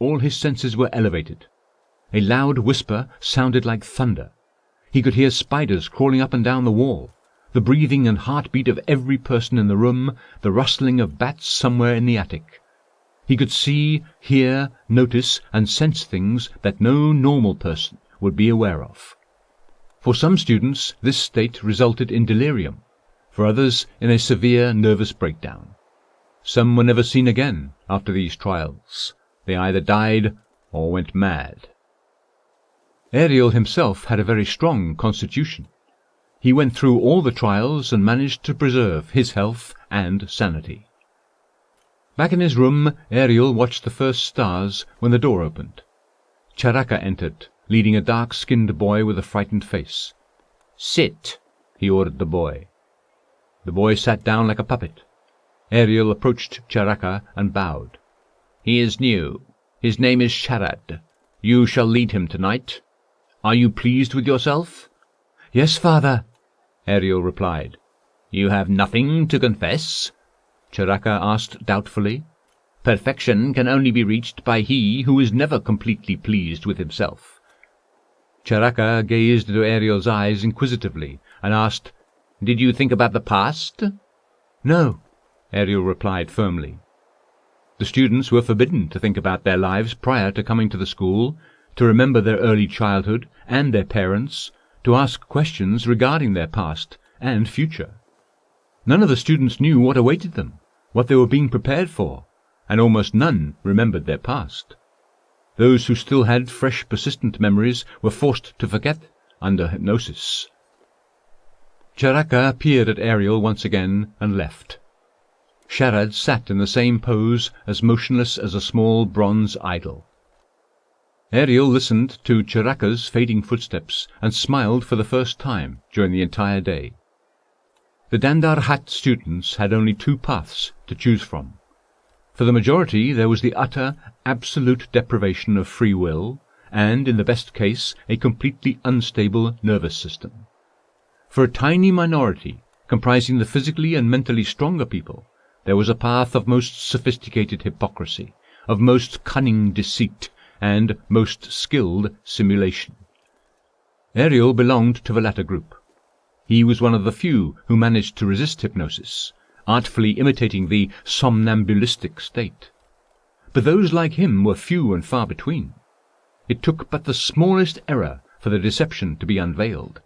all his senses were elevated. A loud whisper sounded like thunder. He could hear spiders crawling up and down the wall, the breathing and heartbeat of every person in the room, the rustling of bats somewhere in the attic. He could see, hear, notice, and sense things that no normal person would be aware of. For some students, this state resulted in delirium, for others in a severe nervous breakdown. Some were never seen again after these trials. They either died or went mad. Ariel himself had a very strong constitution. He went through all the trials and managed to preserve his health and sanity. Back in his room, Ariel watched the first stars when the door opened. Charaka entered, leading a dark-skinned boy with a frightened face. "Sit," he ordered the boy. The boy sat down like a puppet. Ariel approached Charaka and bowed. "He is new. His name is Sharad. You shall lead him tonight. Are you pleased with yourself?" "Yes, father," Ariel replied. "You have nothing to confess?" Charaka asked doubtfully. "Perfection can only be reached by he who is never completely pleased with himself." Charaka gazed into Ariel's eyes inquisitively and asked, "Did you think about the past?" "No," Ariel replied firmly. The students were forbidden to think about their lives prior to coming to the school, to remember their early childhood and their parents, to ask questions regarding their past and future. None of the students knew what awaited them, what they were being prepared for, and almost none remembered their past. Those who still had fresh, persistent memories were forced to forget under hypnosis. Charaka peered at Ariel once again and left. Sharad sat in the same pose, as motionless as a small bronze idol. Ariel listened to Charaka's fading footsteps and smiled for the first time during the entire day. The Dandarhat students had only two paths to choose from. For the majority there was the utter, absolute deprivation of free will, and, in the best case, a completely unstable nervous system. For a tiny minority, comprising the physically and mentally stronger people, there was a path of most sophisticated hypocrisy, of most cunning deceit, and most skilled simulation. Ariel belonged to the latter group. He was one of the few who managed to resist hypnosis, artfully imitating the somnambulistic state. But those like him were few and far between. It took but the smallest error for the deception to be unveiled.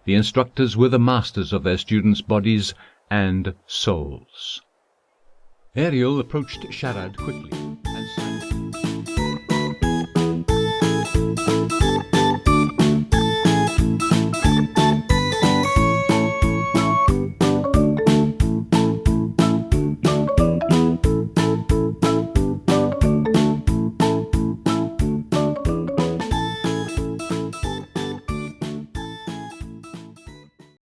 The instructors were the masters of their students' bodies and souls. Ariel approached Sharad quickly.